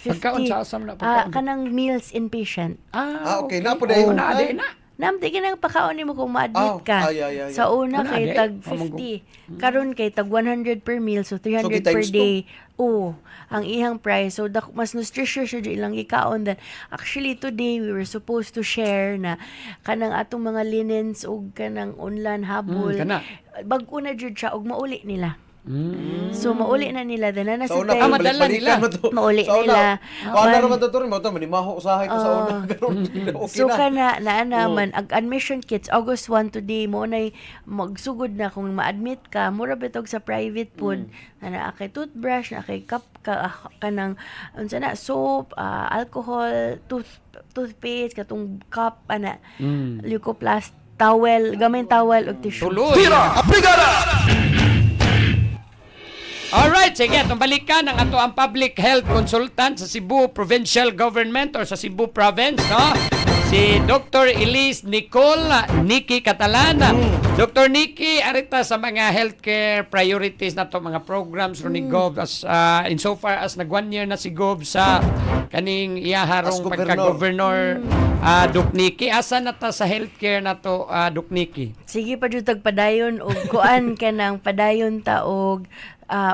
Pagkaon 50 sa asam na pagkaon. kanang meals inpatient. Okay. Napo dahil. Oh, na, di na. Namti kinang pakaon nimo kung ma-admit ka. Ay. Sa una Wala, kay di. tag 50. Karon kay tag 100 per meal, so 300 So, per times day. Oo, ang ihang price. So mas nutritious siya ilang ikaon. Then actually today we were supposed to share na kanang atong mga linens ug kanang unlan habol. kana. Bag-o na jud siya ug mauli nila. Mm. So mauli na nila then na Sa sa una, madala balik-balikan nila. mo to. Mauli Sa una, nila. paano naman to rin mo to? Manimaho usahay ko sa una. Ganun, okay So na. kana naman ag admission kits August 1 today mo nay magsugod na kung ma-admit ka mura bitog sa private food na kay toothbrush na kay cup kanang unsa na soap, alcohol, toothpaste katong cup ana leucoplast towel gamay towel ug tissue. Tuloy. Alright, sige, itong balikan ang ato ang public health consultant sa Cebu Provincial Government or sa Cebu Province, no? Si Dr. Elise Nicole Nikki Catalana. Dr. Nikki, arita sa mga healthcare priorities na to, mga programs ro ni Gov as insofar as nag 1 year na si Gov sa kaning iyaharong As pagka-governor Doc Nikki. Asa na ta sa healthcare na to, Doc Nikki? Sige pa jud tag padayon og kuan kanang padayon ta og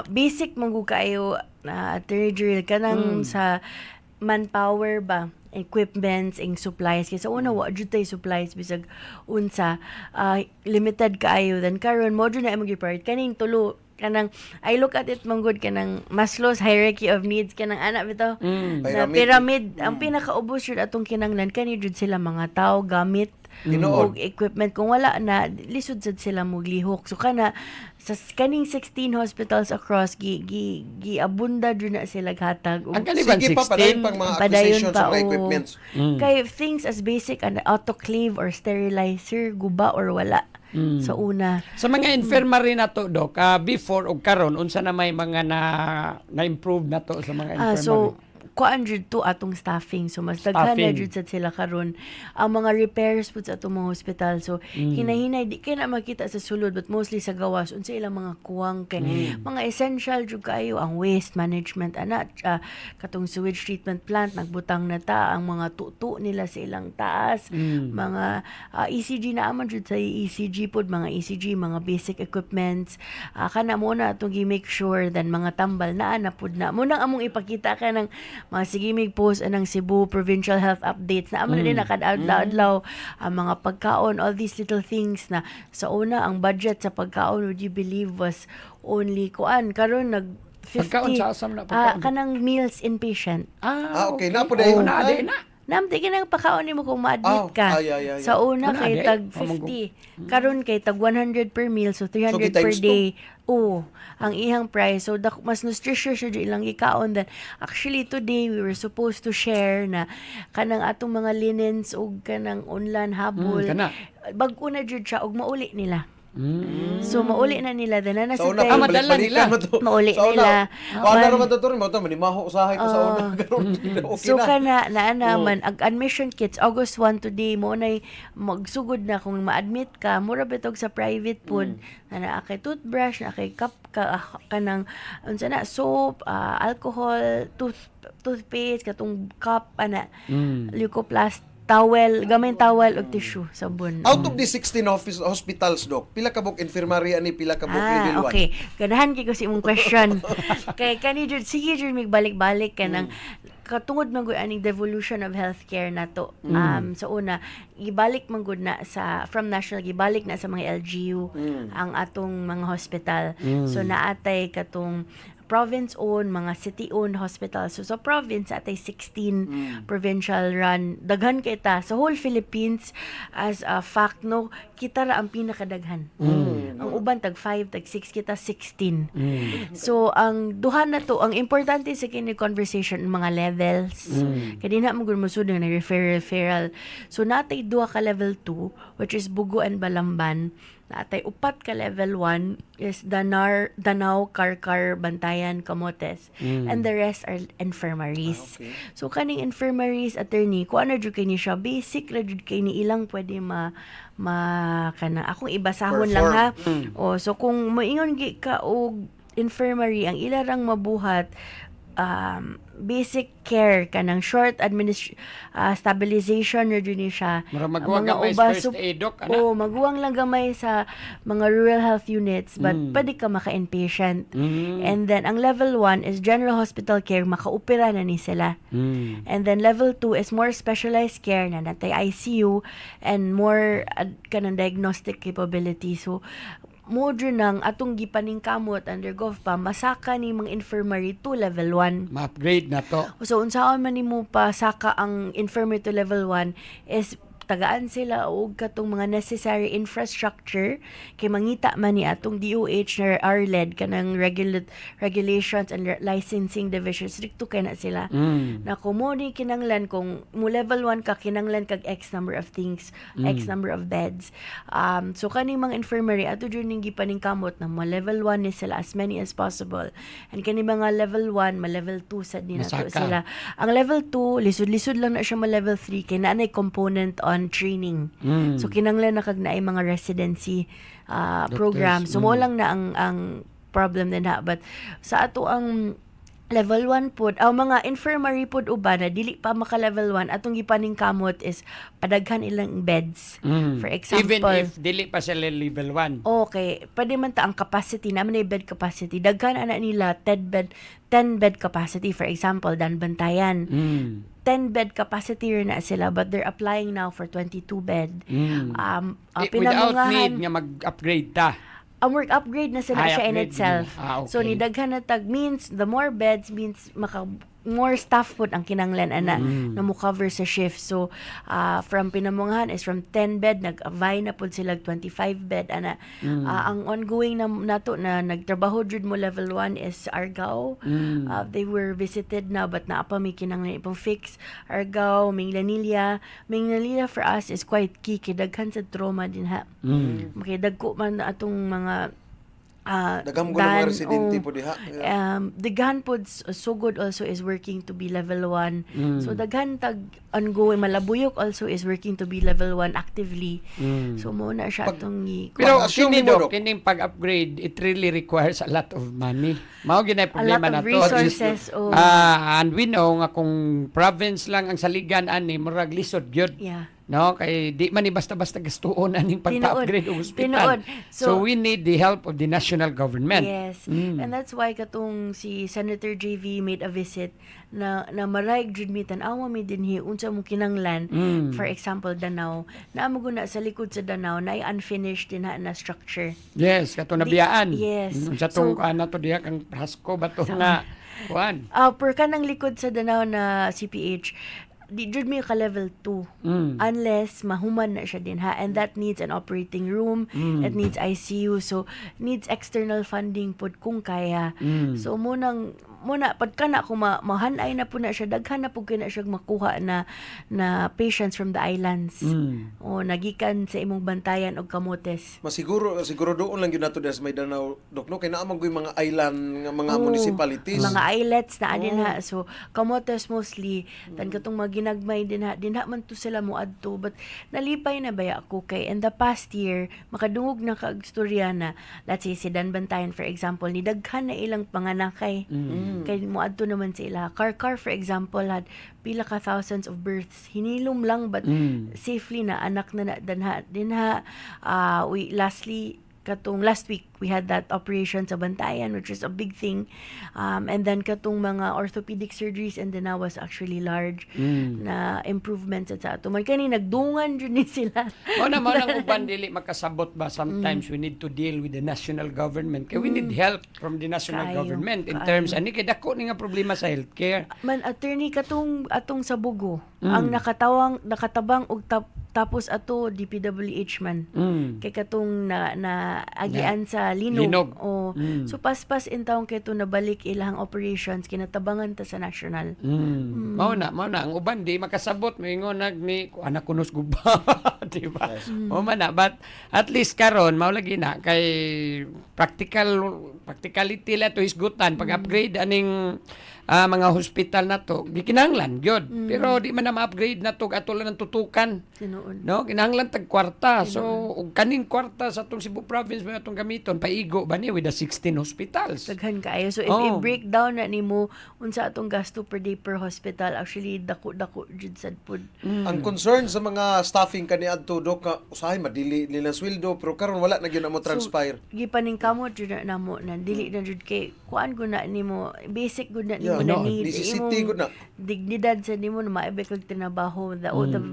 basic manggo kayo na Attorney kanang sa manpower ba equipments and supplies kasi una wa jud tay supplies bisag unsa limited kaayo then karon mo jud na imong gi-priority kaning tulo kanang I look at it manggod kanang Maslow's hierarchy of needs kanang ana bitaw na pyramid ang pinakaubos jud atong kinanglan kani jud sila mga tao gamit Tinuod. og equipment kung wala na lisod sad sila moglihok so kana sa kaning 16 hospitals across giabunda jud na sila hatag Ang kaniban Sige pa, padayon 16. pang mga Padayon acquisitions pa, sa mga oo. equipments. Kay things as basic an autoclave or sterilizer guba or wala sa una. Sa mga infirmary na to, Doc, before o karon unsa na may mga na-improve na to sa mga infirmary? So kuan jud to atong staffing so mas daghan na Staffing. jud sad sila karon ang mga repairs pud sa atong mga hospital so hinahinay di kay na makita sa sulod but mostly sa gawas unsa ilang mga kuwang kay mga essential jud kayo ang waste management ana katong sewage treatment plant nagbutang na ta ang mga tuto nila sa ilang taas mga ECG na amon jud sa ECG pud mga ECG mga basic equipments kana mo na atong gi-make sure then mga tambal naa na pud na mo nang among ipakita ka ng mga sigimig post anang Cebu Provincial Health Updates na amo na din nakadadlaw ang mga pagkaon all these little things na sa una ang budget sa pagkaon would you believe was only kuan karon nag 50 Pagkaon sa asam na pagkaon. kanang meals inpatient. Okay. Napo dahil. Oh, na, di na. Namti kinang pakaon nimo kung ma-admit ka. Ay. Sa una Ano, kay ade? tag Pamanggo. 50. Karon kay tag 100 per meal so 300 So, per times day. Oo, ang ihang price. So mas nutritious siya jud ilang ikaon then actually today we were supposed to share na kanang atong mga linens ug kanang unlan habol. kana. Bag-o na jud siya ug mauli nila. So mauli na nila then na Sa sa una, day. madala balik-balikan nila. mo to. Mauli Sa una, nila. paano naman to rin mo to? Manimaho usahay ko sa una. Ganun, okay So na. kana naman ag admission kits August 1 today mo nay magsugod na kung ma-admit ka mura bitog sa private food na kay toothbrush na kay cup kanang unsa na soap, alcohol, toothpaste katong cup ana leucoplast towel gamay towel ug tissue sabon. Out of the 16 hospitals, Doc, pila ka buk infirmary ani, pila ka buk level 1? Okay. Ganahan kay ko sa imong question. Kay kani jud sige jud mig balik-balik ka nang katungod man gud aning devolution of healthcare nato. Sa una, gibalik man gud na sa from national gibalik na sa mga LGU ang atong mga hospital. So naatay katong province-owned, mga city-owned hospitals. So, sa province, atay 16 provincial run. Daghan kita. Sa whole Philippines, as a fact, no, kita ra ang pinakadaghan. Ang uban, tag 5, tag 6, kita 16. So, ang duha na to, ang importante sa kini conversation, mga levels. Kaya na mo gulmusod na referral. So, natay duha ka level 2, which is Bugo and Balamban. Natay upat ka level 1 is Danao, Karkar, Bantayan, Camotes. And the rest are infirmaries. Okay. So kaning infirmaries attorney, kung ano jud kay ni siya basic ra jud kay ni ilang pwede kana akong ibasahon lang ha. So kung moingon gi ka og infirmary ang ilarang mabuhat basic care kanang short stabilization na dyan siya. Mura magwag gamay first aid, Doc, ana? Oo, magwang lang gamay sa mga rural health units, but pwede ka maka-inpatient. And then, ang level 1 is general hospital care, maka-opera na ni sila. And then, level 2 is more specialized care na natay ICU and more kanang diagnostic capability. So, modern nang atong gipaning kamot under GovPA, masaka ni mga infirmary to level 1. Ma-upgrade na to. So, unsaon man nimo pa saka ang infirmary to level 1 is tagaan sila og katong mga necessary infrastructure kay mangita man ni atong DOH na RLED kanang regulations and licensing division stricto kay na sila na kumo ni kinanglan kung mo level 1 ka kinanglan kag X number of things, X number of beds. So kaning mga infirmary ato jud ning gipaning kamot na mo level 1 ni sila as many as possible, and kani mga level 1 ma level 2 sad ni nato Masaka. sila. Ang level 2 lisod-lisod lang na siya ma level 3 kay naanay component on training. So kinanglan na kag naay mga residency program. So mo lang na ang problem din ha, but sa ato ang level 1 pod, mga infirmary pod uban na dili pa maka level 1 atong gipaning kamot is padaghan ilang beds. For example, Even if dili pa sila level 1. okay, pwede man ta ang capacity naman ay bed capacity. Daghan ana nila 10 bed capacity, for example, Dan Bantayan. 10 bed capacity rin na sila, but they're applying now for 22 bed. Without need nga mag-upgrade ta. Ang work upgrade na sila Ay, siya in upgrade itself. nila. Okay. So, ni daghan na tag means, the more beds means more staff po ang kinanglan ana na mo cover sa shift. So, from pinamunghan is from 10 bed, nag-avay na po sila 25 bed. Ana. Ang ongoing na nato na nagtrabaho jud mo level 1 is Argao. They were visited now, but naapa may kinanglan ipong fix. Argao, Minglanilla. Minglanilla for us is quite key. Kidaghan sa trauma din ha. Makidagko man na atong mga Daghang ko ng mga residente po diha. daghan pod Sugod also is working to be level 1. So daghan tag ongoing. Malabuyok also is working to be level 1 actively. So mo na siya atong Pero Assume kini mo, Doc. kining pag-upgrade, it really requires a lot of money. Mao ginay problema lot na of to. resources. And we know nga kung province lang ang saligan ani murag lisod gyud. Yeah. No, kay di man ni basta-basta gastuon aning pagpa-upgrade og Tinuod. hospital. So we need the help of the national government. Yes. And that's why katong si Senator JV made a visit na marayg jud mi tan-awa mi dinhi unsa mo kinanglan. For example, Danau. Naa mo guna sa likod sa Danau na unfinished din na structure. Yes, kato nabiyaan. Yes. Sa tong So, ana to diha kang Pasko bato nga kuan. per kanang likod sa Danau na CPH, di jud mi ka level 2 unless mahuman na siya din ha, and that needs an operating room, it needs ICU, so needs external funding pod kung kaya. So muna pagka na kung mahanay na po na siya, daghan na po kina siya makuha na patients from the islands o nagikan sa imong Bantayan og Camotes. Masiguro doon lang yun nato des may Danau, Dok, no? Kaya naamang ko yung mga island, nga mga municipalities. Mga islets na din ha. So, Camotes mostly, tan katong mga ginagmay din ha man to sila mo adto, but nalipay na baya ako kay in the past year makadungog na kaagstorya na, let's say si Dan Bantayan for example, ni daghan na ilang panganakay. Kay mo adto naman sa ila. Car for example had pila ka thousands of births. Hinilom lang but safely na anak na dinha. Last week we had that operation sa Bantayan, which is a big thing, and then katong mga orthopedic surgeries and then was actually large na improvements sa ato man kani nagdungan jud ni sila. Mo na uban dili makasabot ba, sometimes we need to deal with the national government kay we need help from the national Kaayo, government in terms ani kay dako ni nga problema sa healthcare. Man attorney katong atong sa Bugo ang nakatabang og tapos ato DPWH man kay katong na agian sa Linog. Oh. So paspas in taong kay to nabalik ilang operations kinatabangan ta sa national. Mao na ang uban di makasabot moingon ni anak kunos guba, di ba? Mao man na, but at least karon mao lagi na kay practicality la to hisgutan pag-upgrade aning mga hospital na to gikinahanglan gyud. Pero di man na ma-upgrade na to ato lang ng tutukan. Tinuod. No, kinahanglan tag kwarta. So ug kaning kwarta sa atong Cebu province may atong gamiton paigo ba ni with the 16 hospitals. Daghan kaayo. So if Oh. i-break down na nimo unsa atong gasto per day per hospital, actually dako jud sad pud. Ang concern sa mga staffing kaniadto Dok, usahay madili nila sweldo pero karon wala na gyud na mo transpire. Gipaningkamot jud na namo na dili na jud kay kuan gud na nimo basic gud na nimo Yeah, na no, need. necessity Imong gud na. dignidad sa nimo na maibig kag tinabaho. The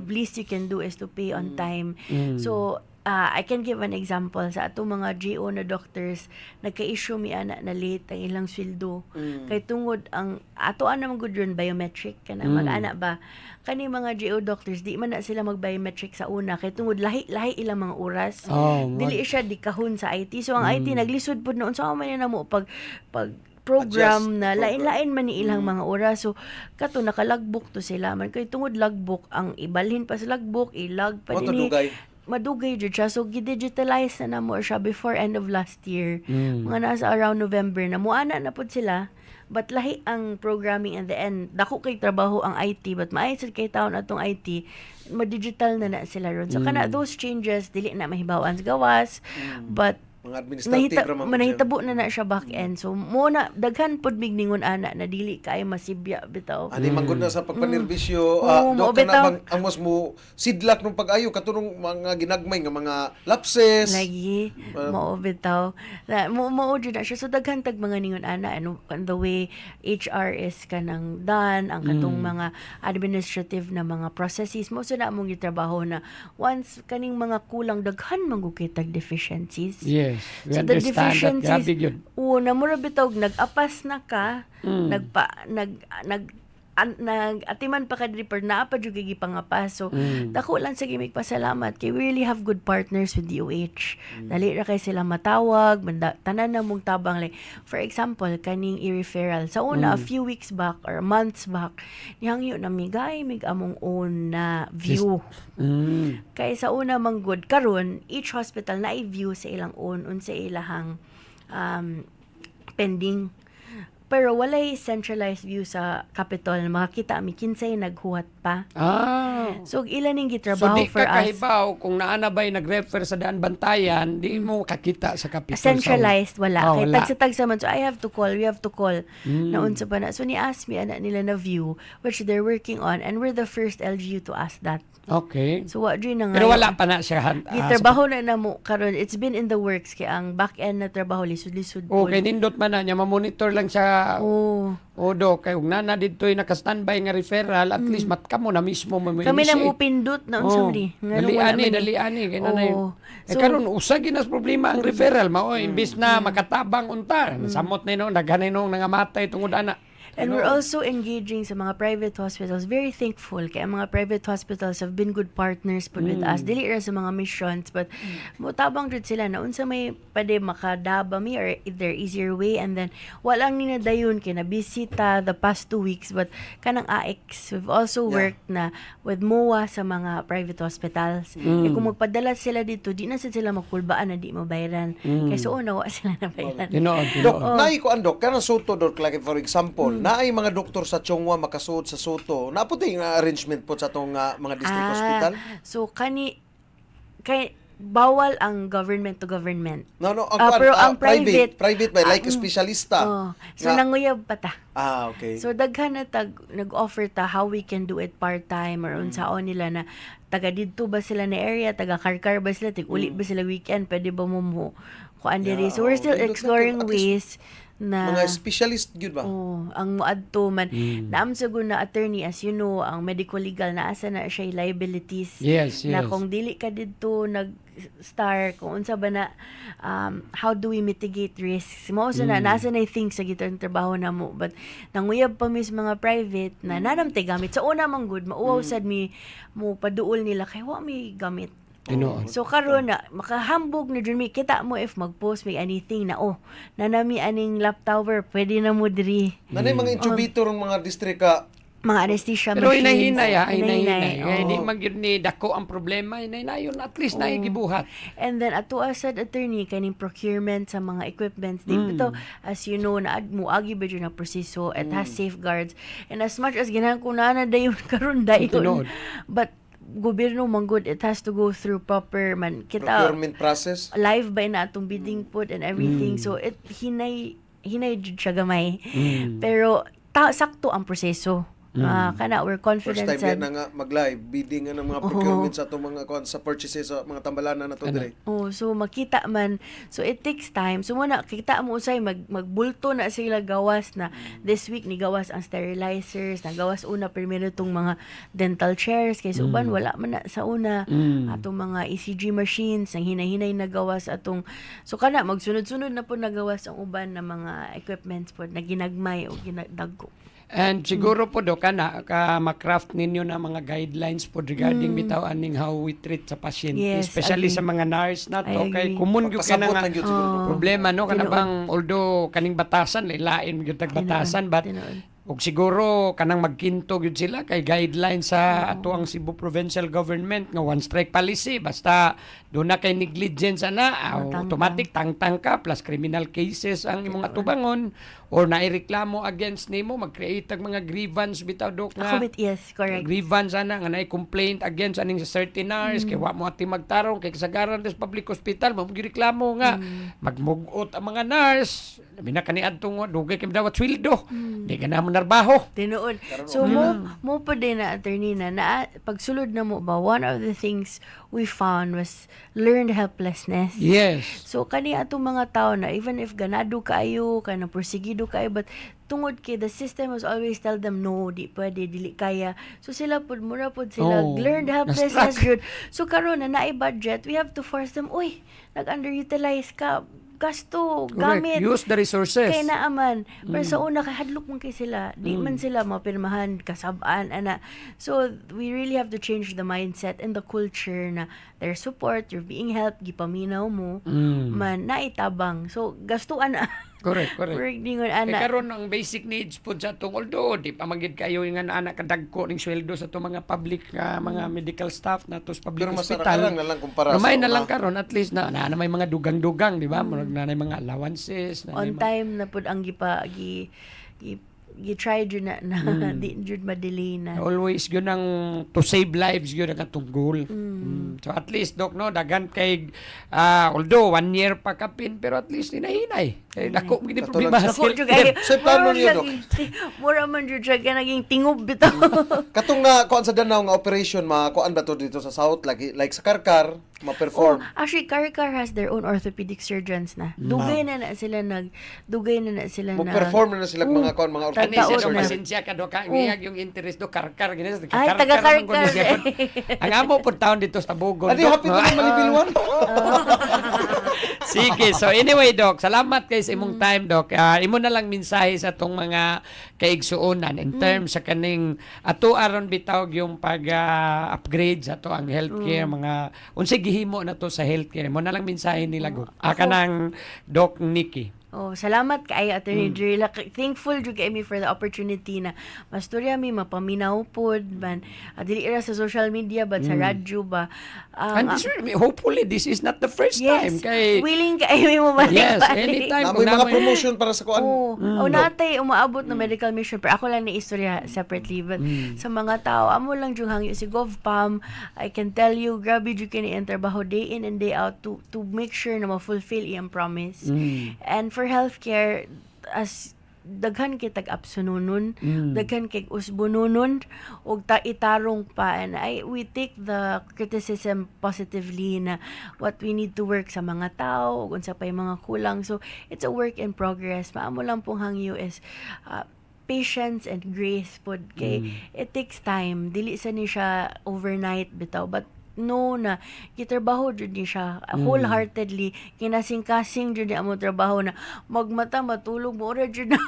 least you can do is to pay on time. So I can give an example sa atong mga GO na doctors nagka-issue mi ana na late ang ilang sweldo kay tungod ang atoan naman gud yun biometric kana mag-ana ba kani mga GO doctors di man na sila mag-biometric sa una kay tungod lahi ilang mga oras. Oh, Dili siya dikahon sa IT. So ang IT naglisod pud noon so man na mo pag program Adjust na program. lain-lain man ni ilang mga oras. So kato nakalagbook to sila man kay tungod logbook ang ibalhin pa sa logbook ilag pa Mo to dinhi dugay. madugay jud siya. So, gidigitalize na namo siya before end of last year. Mm. Mga nasa around November na. Muana na pud sila. But lahi ang programming at the end. Dako kay trabaho ang IT. But maayos kay taon atong IT. Ma-digital na sila ron. So, kana those changes, dili na mahibawan sa gawas. But, Mga administrative ra man. manahitabo na siya back end. So, muna, daghan pud migningon ana na dili kay masibya bitaw. Ani manggod na sa pagpanerbisyo, Oo, Dok, maobitaw. kana bang ang mas mo sidlak nung pag-ayo katunong mga ginagmay nga mga lapses. Lagi, mao bitaw. Mao jud na siya. So daghan tag mga ningon ana and the way HR is kanang done, ang katong mga administrative na mga processes mo so na mong gitrabaho na once kaning mga kulang daghan mangugitag deficiencies. Yes, we So the understand that. deficiencies, Grabe yun. namura bitaw nag-apas na ka, nag-atiman pa ka diri per naa pa jud kay gipangapas. So dako lang sa gimik pasalamat kay we really have good partners with DOH. Dali ra kay sila matawag, tanan na mong tabang like for example kaning i-referral. Sa una a few weeks back or months back, nihangyo na migay mig among own na view. Mm. Kay sa una manggod karon each hospital na i-view sa ilang own unsa ilahang pending. Pero walay centralized view sa Capitol. Makakita mi kinsay naghuwat pa. Ah. So ilan ning So gitrabaho di for ka us. kahibaw kung naana ba'y nag-refer sa daan bantayan, di mo kakita sa kapitol. Centralized wala. Oh, Kay wala. tag sa man. So I have to call, we have to call. Naunsa pa na. So ni-ask me anak nila na view which they're working on and we're the first LGU to ask that. Okay. So wa diri na nga. Pero wala pa na siya. Gitrabaho na namo karon. It's been in the works kay ang back end na trabaho lisod-lisod po. Okay, nindot man na niya, mamonitor lang siya. Oh. Odo, kay ug nana dito'y naka-standby nga referral, at least matkamo na mismo mo Kami lang initiate. upindot na unsa ni. Dali ani kay nanay. Oh. So, karon usa ginas problema ang referral mao imbis na makatabang unta. Samot na no daghanay nung nangamatay tungod ana. And we're also engaging sa mga private hospitals. Very thankful kay ang mga private hospitals have been good partners po with us. Dili ra sa mga missions but mutabang jud sila na unsa may pwede makadaba mi or if there easier way and then walang ninadayon kay nabisita the past 2 weeks but kanang AX we've also worked na with MOA sa mga private hospitals. Kay kung magpadala sila dito di na sila makulbaan na di mabayaran. Kay so wa sila na bayaran. Tinuod. Dok, naay ko andok kana Soto Dok like for example, naay mga doktor sa Chongwa makasuod sa Soto. Naputi nga arrangement po sa atong mga district hospital. So kay bawal ang government to government. No, Pero ang private ba like specialista. Oh, so Nga- nanguyab pa ta. okay. So daghan na nag-offer ta how we can do it part-time or unsaon nila na taga didto ba sila na area, taga Karkar ba sila, tig-uli ba sila weekend, pwede ba mo kuan diri. So we're still Nindot na exploring to, at least ways na mga specialist gyud ba? ang muadto man naam sagud na attorney as you know ang medical legal na asa na siya liabilities Yes, na yes. kung dili ka didto nag-star kung unsa ba na how do we mitigate risks mo so na nasa na things sa gitang trabaho na mo but nanguyab pa mis mga private na nanamtay gamit sa una man good mauwaw sad mi mo paduol nila kay wa mi gamit. Tinuod. So karon na makahambog na dyan mi kita mo if mag-post may anything na nanami aning lap tower pwede na mo diri. Nanay mga incubator ng mga district ka mga anesthesia Pero machines. hinahinay ha, Hinahinay, hinahinay. Kaya oo. di man gyud ni dako ang problema, hinahinay yun at least Oo. naigibuhat. And then ato as an attorney kaning procurement sa mga equipments di bitaw, as you know na muagi ba jud na proseso, it has safeguards, and as much as ganahan ko na dayon karon Tinuod. dayon, but gobyerno manggod, it has to go through proper man kita Procurement process. live ba na atong bidding put and everything, so it hinay jud siya gamay, pero sakto ang proseso. Kana we're First confident time sa yan na nga mag-live, bidding nga ng mga procurement sa itong mga sa purchases sa mga tambalanan na ito dire. Oh, so makita man. So it takes time. So muna kita mo usay magbulto na sila gawas na this week ni gawas ang sterilizers, na gawas una primero tong mga dental chairs kay uban wala man na sa una atong mga ECG machines ang hinay-hinay na gawas atong, so kana magsunod-sunod na po nagawas ang uban na mga equipments po na ginagmay o ginadagko. And siguro po do kana ka makraft ninyo na mga guidelines po regarding bitaw aning how we treat sa pasyente, Yes, especially agree. sa mga nurse na to I kay agree. kumun gyud kana Pasabot nga lang yun siguro. problema no kana Tinuod. bang although kaning batasan lain gyud tag batasan but Tinuod. ug siguro kanang magkinto gyud sila kay guideline sa ato ang Cebu Provincial Government nga one strike policy basta do na kay negligence ana Tangtang. automatic tangtang ka plus criminal cases ang imong atubangon or naireklamo against nimo mag-create og mga grievance bitaw dok nga Yes, correct. grievance ana nga naay complaint against aning sa certain nurse kay wa mo ati magtarong kay kasagaran des public hospital mo gireklamo nga magmugot ang mga nurse labi na kaniadtong dugay kay dawat sweldo di ka na mo narbaho. Tinuod. So mo pa din na attorney na pagsulod na mo ba, one of the things we found was learned helplessness. Yes. So kani atong mga tao na even if ganado kaayo, kana porsigido kaayo, but tungod kay the system was always tell them no, di pwede, dili kaya. So sila pud mura pud sila Oh, learned helplessness na-struck. jud. So karon na naay budget, we have to force them, uy, nag-underutilize ka, gasto, Correct. gamit. Use the resources. Kay naaman. Pero sa una, kahadlok man kay sila. Di man sila mapirmahan, kasabaan, ana. So, we really have to change the mindset and the culture na their support, you're being helped, gipaminaw mo, man, naitabang. So, gastuan na. Correct, correct. Work dingon, Kay ana. karon ang basic needs po sa atong although di pa magid kayo nga anak kadagko ning sweldo sa atong mga public mga medical staff na to sa public Pero hospital. masarang na lang kumpara Gamay sa na lang una. karon at least na may mga dugang-dugang, di ba? Murag na mga allowances, na On time na pud ang gi-try jud na, di jud ma-delay na. always yun ang to save lives yun ang atong goal. So at least dok no dagan kay although 1 year pa kapin pero at least hinahinay. Kay dako gid Katulad problema sa- sa Ako jud healthcare. kay Sa plano niyo, Dok? Mura man jud siya kay naging tingob bitaw. Katong nga kuan sa Danao nga operation kuan ba to dito sa South like sa Karkar ma-perform. Actually, Karkar has their own orthopedic surgeons na. Dugay na sila Mo-perform na sila mga kuan mga Tag- Ani siya taon do na. pasensya ka do ka ngiyag yung interest do karkar gini sa Ay, taga-Karkar. Ang amo pud taon dito sa Bugol. Adi happy ko na malibil one. Sige, so anyway, Doc, salamat kay sa imong time, Doc. Imo na lang mensahe sa tong mga kaigsuonan in terms sa kaning ato aron bitawg yung pag-upgrade sa to ang healthcare, mga unsay gihimo na to sa healthcare. Mo na lang mensahe nila go. Kanang Doc Nikki. Oh, salamat kay Attorney Jerry. Thankful jud kay mi for the opportunity na mastorya mi mapaminaw pod man. Dili ra sa social media but sa radyo ba. And hopefully this is not the first time kay willing kay mi mo balik. Yes, anytime. Namoy mga promotion para sa kuan. Oh, natay umaabot na medical mission pero ako lang ni istorya separately but sa mga tao amo lang jud hangyo si GovPam. I can tell you grabe jud kini ang trabaho day in and day out to make sure na ma-fulfill iyang promise. And for healthcare, as daghan kay tag-apsununon, daghan kay usbununon, og itarong pa. And we take the criticism positively na what we need to work sa mga tao, ug unsa pay mga kulang. So, it's a work in progress. Maamo lang pong hangyo is patience and grace pod kay it takes time. Dili sa ni siya overnight bitaw, but no na gitrabaho jud ni siya wholeheartedly, kinasing-kasing jud ni amo trabaho na magmata matulog mo ra jud na.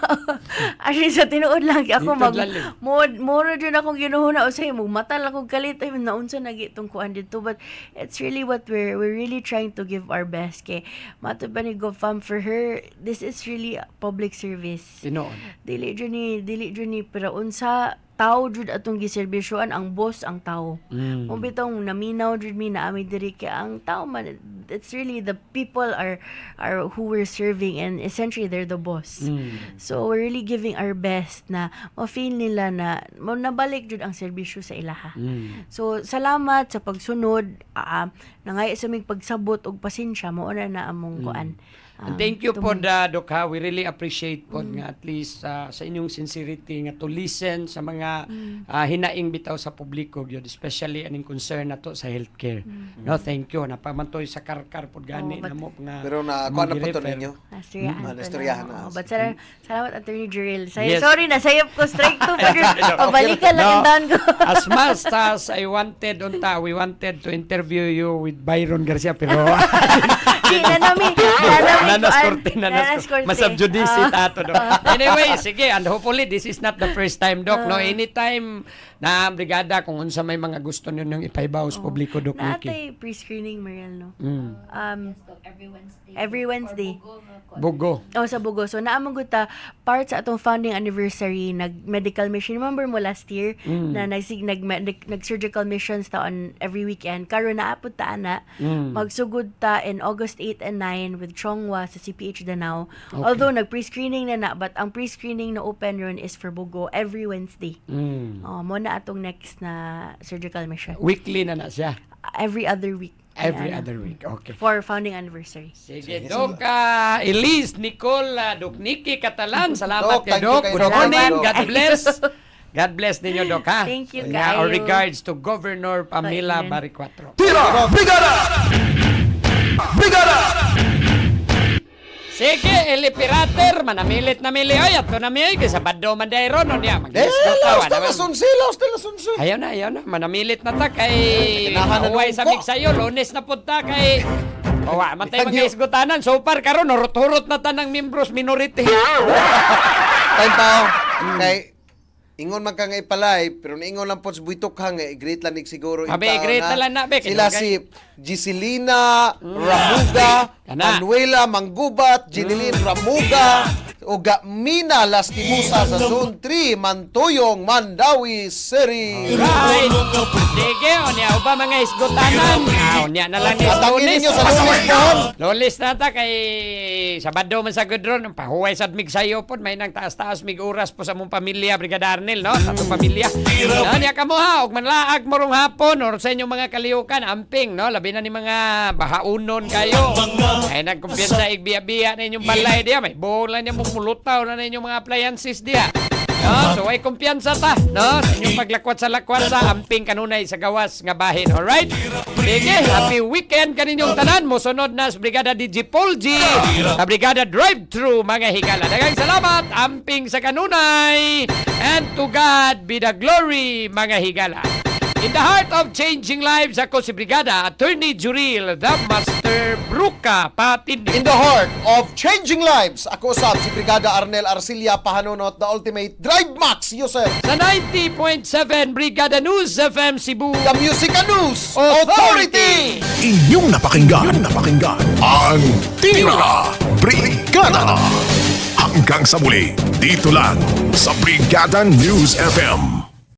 Actually sa tinuod lang ako Dito lalim. mo ra jud akong ginuhuna usay magmata lang kog kalit ay naunsa na gitong kuan dito, but it's really what we're really trying to give our best kay mato ba ni GovFam, for her this is really public service. Tinoon. Dili jud ni pero unsa tao jud atong giserbisyoan, ang boss ang tao. Mm. Mo bitong naminaw jud mi na ami diri kay ang tao man, it's really the people are who we're serving, and essentially they're the boss. So we're really giving our best na ma-feel nila na nabalik jud ang serbisyo sa ilaha. So salamat sa pagsunod, nangay sa mig pagsabot og pasensya mo na among kuan. And thank you po Doc ha. We really appreciate po nga at least sa inyong sincerity nga to listen sa mga hinaing bitaw sa publiko gyud, especially aning concern nato sa healthcare. No, thank you. Napamantoy sa karkar pod gani namo nga. Pero na kuan na po to ninyo. Nastoryahan na. But salamat Attorney Jurel. Yes. Sorry na sayop ko strike to pabalikan lang yung down ko. As much as we wanted to interview you with Byron Garcia pero nanas korte. Masabjudice tato do. Anyway, sige, and hopefully this is not the first time Doc, no. Anytime na brigada kung unsa may mga gusto niyo nang ipaibaw sa publiko Doc Nikki. Natay pre-screening Mariel, no. Every Wednesday. Bugo. Sa Bugo. So naamang guta part sa atong founding anniversary nag-medical mission. Remember mo last year na nag-surgical missions ta on every weekend. Karon naapod ta ana. Magsugod ta in August 8 and 9 with Chongwa sa CPH Danao. Okay. Although nag-pre-screening na but ang pre-screening na open ron is for Bugo every Wednesday. Mo na atong next na surgical mission. Weekly na siya. Every other week. Every other week. Okay. For founding anniversary. Sige, Doc Elise, Nicole, Doc Nikki Catalan. Salamat Doc, kay thank Doc. you, Good Doc. morning. Salamat. God bless. God bless ninyo, Doc, ha? Thank you, Our kayo. regards to Governor Pamela Baricuatro. Tira! Brigada! Brigada! Sige, Eli Pirater, manamilit na mili. Ay, ato na mili. Sa Bado Mandairo, no niya. Hasta las 11. Ayaw na. Manamilit na ta kay Tinahan na Huway nung sa ko. Migsayo. Lunes na punta kay... matay mga isgutanan. So far, karon hurot-hurot na ta ng membros minority. Time tao. Kay ingon man ka nga ipalay, pero niingon lang po sa buitok ka nga, i-greet lang siguro. Abi, i-greet na lang na, be. Sila si Giselina Ramuga, Kana. Manuela Manggubat, Jinilin Ramuga, o Mina Lastimusa sa Zone 3, Mantuyong, Mandawi City. Right. Sige, o niya, o ba mga isgutanan? O niya na lang is Atangin lunes. ninyo sa lunes pohon. Lunes na ta kay Sabado man sa Gudron. Pahuway sa Migsayo po. May nang taas-taas mig oras po sa mong pamilya, Brigada Arnel, no? Sa itong pamilya. No, niya ka mo ha. Og manlaag mo rong hapon or sa inyong mga kaliukan, amping, no? Labi na ni mga bahaunon kayo. Ay nagkumpiyansa igbiya-biya na inyong balay diya. May bola niya mong mulutaw na inyong mga appliances diya. No, so ay kumpiyansa ta, no? Sa inyong paglakwat sa amping kanunay sa gawas nga bahin. Alright? Sige, happy weekend kaninyong tanan. Mosunod na sa Brigada DJ Paul G. Sa Brigada Drive-Thru, mga higala. Daghang salamat, amping sa kanunay. And to God be the glory, mga higala. In the heart of changing lives, ako si Brigada Attorney Juril, the Master Bruca Patindi. In the heart of changing lives, ako sab si Brigada Arnel Arcilia Pahanonot, the ultimate Drive Max user. Sa 90.7 Brigada News FM Cebu. The Music and News Authority. Inyong napakinggan ang Tira! Brigada! Hanggang sa muli, dito lang sa Brigada News FM.